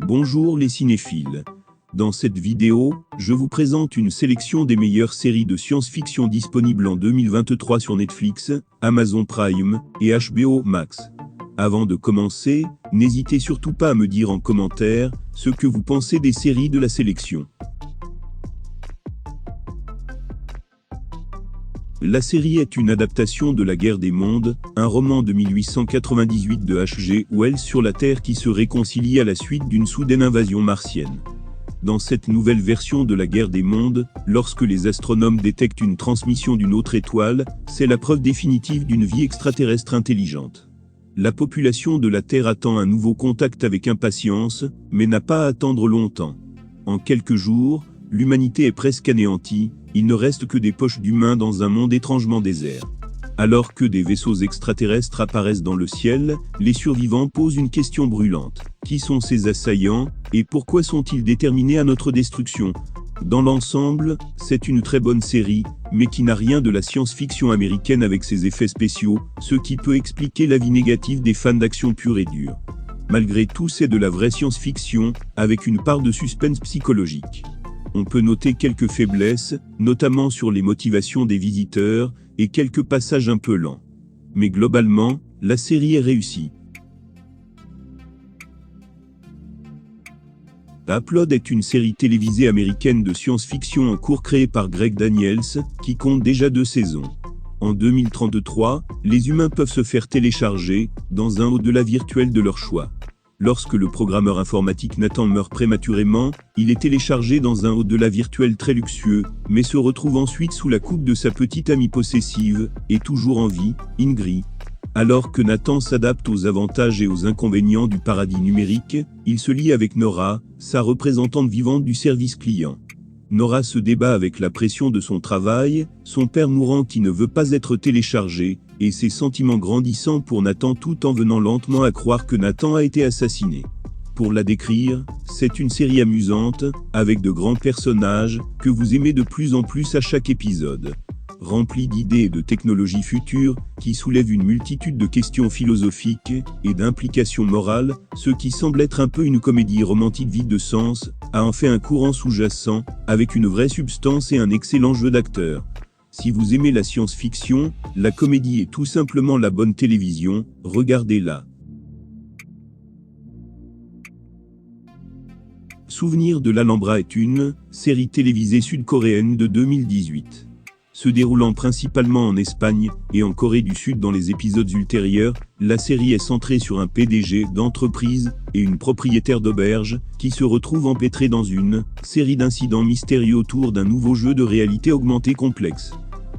Bonjour les cinéphiles. Dans cette vidéo, je vous présente une sélection des meilleures séries de science-fiction disponibles en 2023 sur Netflix, Amazon Prime et HBO Max. Avant de commencer, n'hésitez surtout pas à me dire en commentaire ce que vous pensez des séries de la sélection. La série est une adaptation de La Guerre des Mondes, un roman de 1898 de H.G. Wells sur la Terre qui se réconcilie à la suite d'une soudaine invasion martienne. Dans cette nouvelle version de La Guerre des Mondes, lorsque les astronomes détectent une transmission d'une autre étoile, c'est la preuve définitive d'une vie extraterrestre intelligente. La population de la Terre attend un nouveau contact avec impatience, mais n'a pas à attendre longtemps. En quelques jours, l'humanité est presque anéantie, il ne reste que des poches d'humains dans un monde étrangement désert. Alors que des vaisseaux extraterrestres apparaissent dans le ciel, les survivants posent une question brûlante. Qui sont ces assaillants, et pourquoi sont-ils déterminés à notre destruction ? Dans l'ensemble, c'est une très bonne série, mais qui n'a rien de la science-fiction américaine avec ses effets spéciaux, ce qui peut expliquer l'avis négatif des fans d'action pure et dure. Malgré tout, c'est de la vraie science-fiction, avec une part de suspense psychologique. On peut noter quelques faiblesses, notamment sur les motivations des visiteurs, et quelques passages un peu lents. Mais globalement, la série est réussie. Upload est une série télévisée américaine de science-fiction en cours créée par Greg Daniels, qui compte déjà 2 saisons. En 2033, les humains peuvent se faire télécharger, dans un au-delà virtuel de leur choix. Lorsque le programmeur informatique Nathan meurt prématurément, il est téléchargé dans un au-delà virtuel très luxueux, mais se retrouve ensuite sous la coupe de sa petite amie possessive, et toujours en vie, Ingrid. Alors que Nathan s'adapte aux avantages et aux inconvénients du paradis numérique, il se lie avec Nora, sa représentante vivante du service client. Nora se débat avec la pression de son travail, son père mourant qui ne veut pas être téléchargé, et ses sentiments grandissant pour Nathan tout en venant lentement à croire que Nathan a été assassiné. Pour la décrire, c'est une série amusante, avec de grands personnages, que vous aimez de plus en plus à chaque épisode. Remplie d'idées et de technologies futures, qui soulèvent une multitude de questions philosophiques et d'implications morales, ce qui semble être un peu une comédie romantique vide de sens, a en fait un courant sous-jacent, avec une vraie substance et un excellent jeu d'acteurs. Si vous aimez la science-fiction, la comédie est tout simplement la bonne télévision, regardez-la. Souvenir de l'Alhambra est une série télévisée sud-coréenne de 2018. Se déroulant principalement en Espagne et en Corée du Sud dans les épisodes ultérieurs, la série est centrée sur un PDG d'entreprise et une propriétaire d'auberge qui se retrouvent empêtrés dans une série d'incidents mystérieux autour d'un nouveau jeu de réalité augmentée complexe.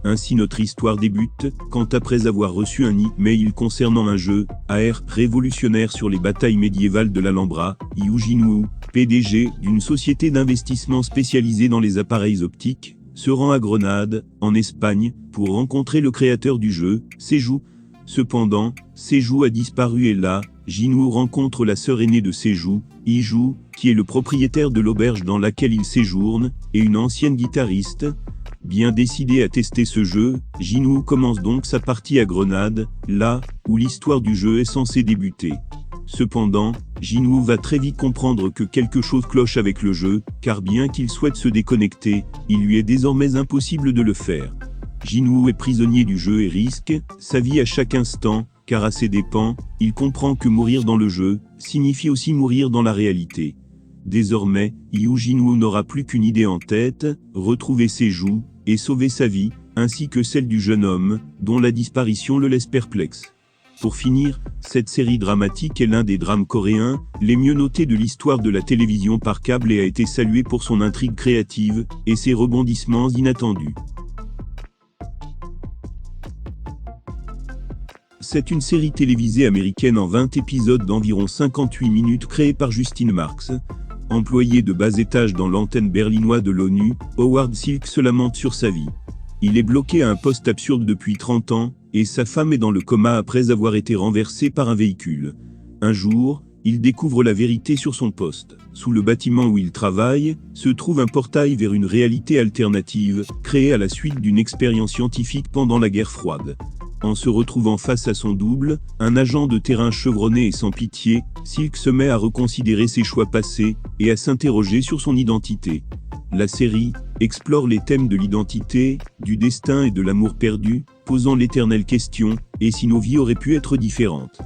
Ainsi notre histoire débute, quand après avoir reçu un e-mail concernant un jeu AR révolutionnaire sur les batailles médiévales de l'Alhambra, Yu Jinwoo, PDG d'une société d'investissement spécialisée dans les appareils optiques, se rend à Grenade, en Espagne, pour rencontrer le créateur du jeu, Seju. Cependant, Seju a disparu et là, Jinwoo rencontre la sœur aînée de Seju, Iju, qui est le propriétaire de l'auberge dans laquelle il séjourne, et une ancienne guitariste. Bien décidé à tester ce jeu, Jinwoo commence donc sa partie à Grenade, là où l'histoire du jeu est censée débuter. Cependant, Jinwoo va très vite comprendre que quelque chose cloche avec le jeu, car bien qu'il souhaite se déconnecter, il lui est désormais impossible de le faire. Jinwoo est prisonnier du jeu et risque sa vie à chaque instant, car à ses dépens, il comprend que mourir dans le jeu signifie aussi mourir dans la réalité. Désormais, Yu Jinwoo n'aura plus qu'une idée en tête, retrouver Seju et sauver sa vie, ainsi que celle du jeune homme, dont la disparition le laisse perplexe. Pour finir, cette série dramatique est l'un des drames coréens les mieux notés de l'histoire de la télévision par câble et a été saluée pour son intrigue créative et ses rebondissements inattendus. C'est une série télévisée américaine en 20 épisodes d'environ 58 minutes créée par Justin Marks. Employé de bas étage dans l'antenne berlinoise de l'ONU, Howard Silk se lamente sur sa vie. Il est bloqué à un poste absurde depuis 30 ans, et sa femme est dans le coma après avoir été renversée par un véhicule. Un jour, il découvre la vérité sur son poste. Sous le bâtiment où il travaille, se trouve un portail vers une réalité alternative, créée à la suite d'une expérience scientifique pendant la guerre froide. en se retrouvant face à son double, un agent de terrain chevronné et sans pitié, Silk se met à reconsidérer ses choix passés et à s'interroger sur son identité. La série explore les thèmes de l'identité, du destin et de l'amour perdu, posant l'éternelle question « et si nos vies auraient pu être différentes ?»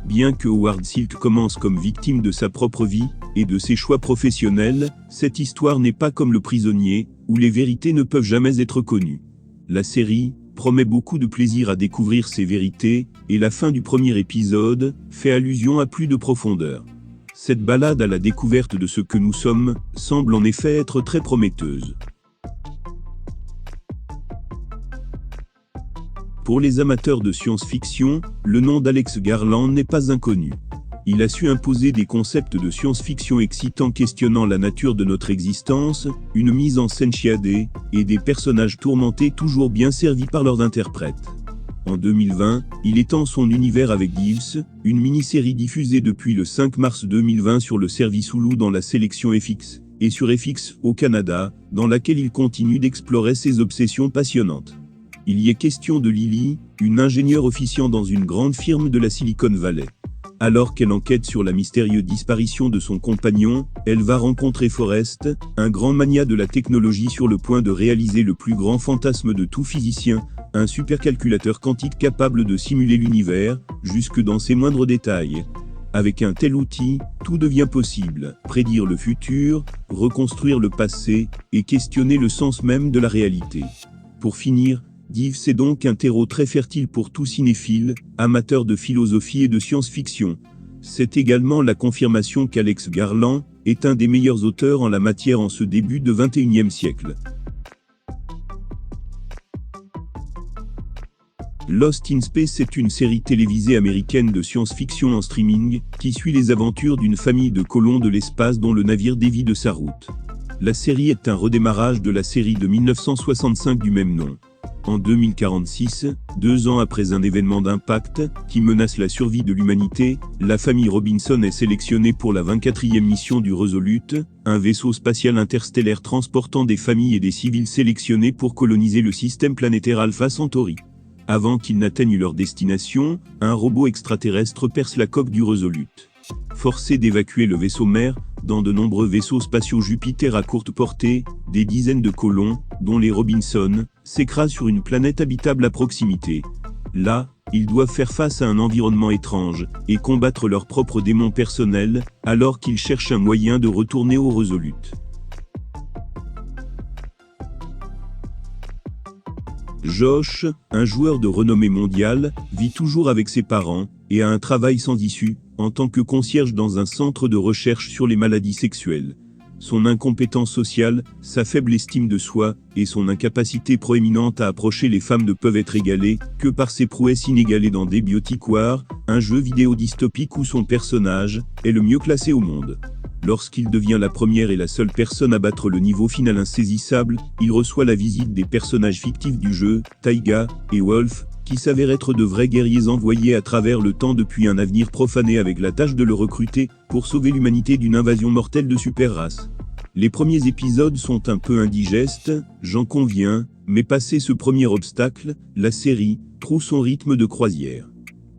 Bien que Howard Silk commence comme victime de sa propre vie et de ses choix professionnels, cette histoire n'est pas comme Le Prisonnier, où les vérités ne peuvent jamais être connues. La série promet beaucoup de plaisir à découvrir ces vérités, et la fin du premier épisode fait allusion à plus de profondeur. Cette balade à la découverte de ce que nous sommes semble en effet être très prometteuse. Pour les amateurs de science-fiction, le nom d'Alex Garland n'est pas inconnu. Il a su imposer des concepts de science-fiction excitants questionnant la nature de notre existence, une mise en scène chiadée, et des personnages tourmentés toujours bien servis par leurs interprètes. En 2020, il étend son univers avec Gives, une mini-série diffusée depuis le 5 mars 2020 sur le service Hulu dans la sélection FX, et sur FX au Canada, dans laquelle il continue d'explorer ses obsessions passionnantes. Il y est question de Lily, une ingénieure officiant dans une grande firme de la Silicon Valley. Alors qu'elle enquête sur la mystérieuse disparition de son compagnon, elle va rencontrer Forrest, un grand magnat de la technologie sur le point de réaliser le plus grand fantasme de tout physicien, un supercalculateur quantique capable de simuler l'univers, jusque dans ses moindres détails. Avec un tel outil, tout devient possible, prédire le futur, reconstruire le passé, et questionner le sens même de la réalité. Pour finir, Gives est donc un terreau très fertile pour tout cinéphile, amateur de philosophie et de science-fiction. C'est également la confirmation qu'Alex Garland est un des meilleurs auteurs en la matière en ce début de XXIe siècle. Lost in Space est une série télévisée américaine de science-fiction en streaming, qui suit les aventures d'une famille de colons de l'espace dont le navire dévie de sa route. La série est un redémarrage de la série de 1965 du même nom. En 2046, 2 ans après un événement d'impact qui menace la survie de l'humanité, la famille Robinson est sélectionnée pour la 24e mission du Resolute, un vaisseau spatial interstellaire transportant des familles et des civils sélectionnés pour coloniser le système planétaire Alpha Centauri. Avant qu'ils n'atteignent leur destination, un robot extraterrestre perce la coque du Resolute. Forcés d'évacuer le vaisseau mère, dans de nombreux vaisseaux spatiaux Jupiter à courte portée, des dizaines de colons, dont les Robinson, s'écrasent sur une planète habitable à proximité. Là, ils doivent faire face à un environnement étrange, et combattre leurs propres démons personnels, alors qu'ils cherchent un moyen de retourner au Resolute. Josh, un joueur de renommée mondiale, vit toujours avec ses parents, et a un travail sans issue, en tant que concierge dans un centre de recherche sur les maladies sexuelles. Son incompétence sociale, sa faible estime de soi, et son incapacité proéminente à approcher les femmes ne peuvent être égalées que par ses prouesses inégalées dans The Biotic War, un jeu vidéo dystopique où son personnage est le mieux classé au monde. Lorsqu'il devient la première et la seule personne à battre le niveau final insaisissable, il reçoit la visite des personnages fictifs du jeu, Taiga et Wolf, qui s'avèrent être de vrais guerriers envoyés à travers le temps depuis un avenir profané avec la tâche de le recruter pour sauver l'humanité d'une invasion mortelle de super-races. Les premiers épisodes sont un peu indigestes, j'en conviens, mais passé ce premier obstacle, la série trouve son rythme de croisière.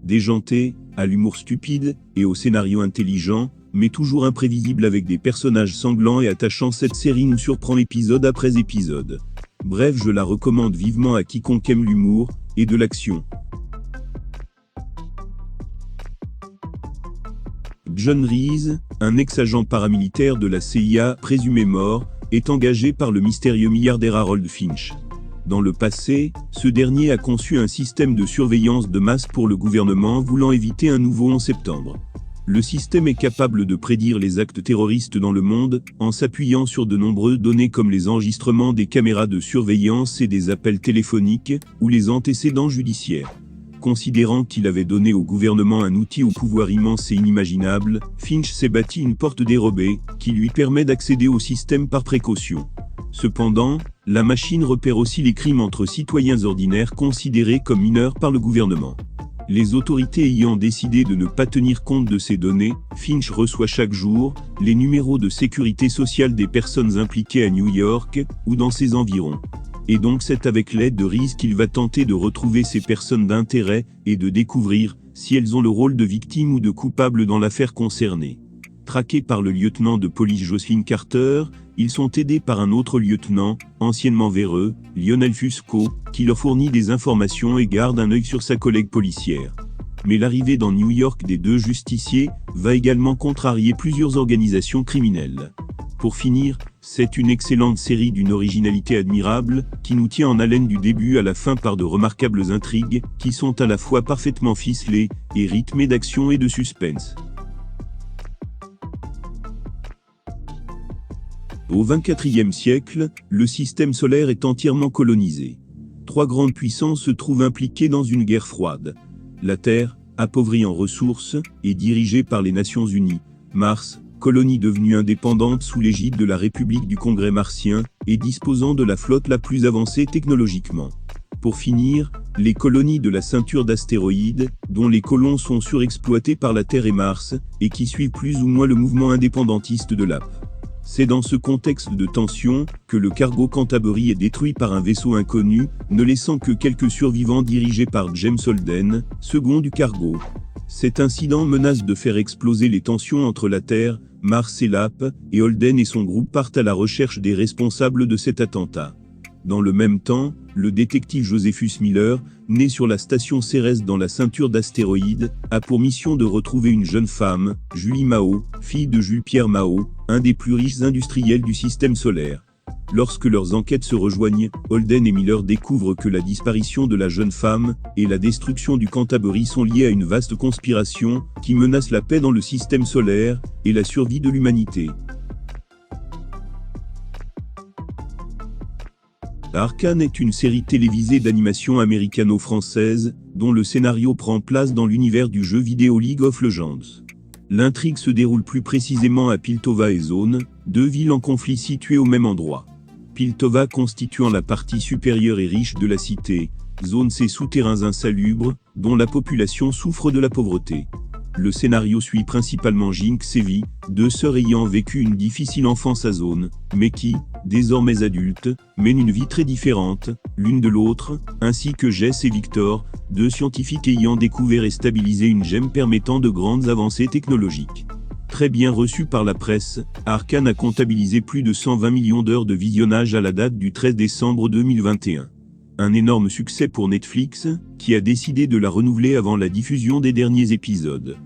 Déjantée, à l'humour stupide et au scénario intelligent, mais toujours imprévisible avec des personnages sanglants et attachants, cette série nous surprend épisode après épisode. Bref, je la recommande vivement à quiconque aime l'humour et de l'action. John Reese, un ex-agent paramilitaire de la CIA présumé mort, est engagé par le mystérieux milliardaire Harold Finch. Dans le passé, ce dernier a conçu un système de surveillance de masse pour le gouvernement voulant éviter un nouveau 11 septembre. Le système est capable de prédire les actes terroristes dans le monde, en s'appuyant sur de nombreuses données comme les enregistrements des caméras de surveillance et des appels téléphoniques, ou les antécédents judiciaires. Considérant qu'il avait donné au gouvernement un outil au pouvoir immense et inimaginable, Finch s'est bâti une porte dérobée, qui lui permet d'accéder au système par précaution. Cependant, la machine repère aussi les crimes entre citoyens ordinaires considérés comme mineurs par le gouvernement. Les autorités ayant décidé de ne pas tenir compte de ces données, Finch reçoit chaque jour les numéros de sécurité sociale des personnes impliquées à New York ou dans ses environs. Et donc c'est avec l'aide de Reese qu'il va tenter de retrouver ces personnes d'intérêt et de découvrir si elles ont le rôle de victime ou de coupable dans l'affaire concernée. Traqués par le lieutenant de police Jocelyn Carter, ils sont aidés par un autre lieutenant, anciennement véreux, Lionel Fusco, qui leur fournit des informations et garde un œil sur sa collègue policière. Mais l'arrivée dans New York des deux justiciers va également contrarier plusieurs organisations criminelles. Pour finir, c'est une excellente série d'une originalité admirable, qui nous tient en haleine du début à la fin par de remarquables intrigues, qui sont à la fois parfaitement ficelées et rythmées d'action et de suspense. Au XXIVe siècle, le système solaire est entièrement colonisé. 3 grandes puissances se trouvent impliquées dans une guerre froide. La Terre, appauvrie en ressources, est dirigée par les Nations Unies. Mars, colonie devenue indépendante sous l'égide de la République du Congrès martien, et disposant de la flotte la plus avancée technologiquement. Pour finir, les colonies de la ceinture d'astéroïdes, dont les colons sont surexploités par la Terre et Mars, et qui suivent plus ou moins le mouvement indépendantiste de l'AP. C'est dans ce contexte de tension que le cargo Canterbury est détruit par un vaisseau inconnu, ne laissant que quelques survivants dirigés par James Holden, second du cargo. Cet incident menace de faire exploser les tensions entre la Terre, Mars et l'AP, et Holden et son groupe partent à la recherche des responsables de cet attentat. Dans le même temps, le détective Josephus Miller, né sur la station Cérès dans la ceinture d'astéroïdes, a pour mission de retrouver une jeune femme, Julie Mao, fille de Jules Pierre Mao, un des plus riches industriels du système solaire. Lorsque leurs enquêtes se rejoignent, Holden et Miller découvrent que la disparition de la jeune femme et la destruction du Canterbury sont liées à une vaste conspiration qui menace la paix dans le système solaire et la survie de l'humanité. Arcane est une série télévisée d'animation américano-française, dont le scénario prend place dans l'univers du jeu vidéo League of Legends. L'intrigue se déroule plus précisément à Piltover et Zone, 2 villes en conflit situées au même endroit. Piltover constituant la partie supérieure et riche de la cité, Zone ses souterrains insalubres, dont la population souffre de la pauvreté. Le scénario suit principalement Jinx et Vi, 2 sœurs ayant vécu une difficile enfance à Zone, mais qui, désormais adultes, mènent une vie très différente, l'une de l'autre, ainsi que Jess et Victor, 2 scientifiques ayant découvert et stabilisé une gemme permettant de grandes avancées technologiques. Très bien reçu par la presse, Arcane a comptabilisé plus de 120 millions d'heures de visionnage à la date du 13 décembre 2021. Un énorme succès pour Netflix, qui a décidé de la renouveler avant la diffusion des derniers épisodes.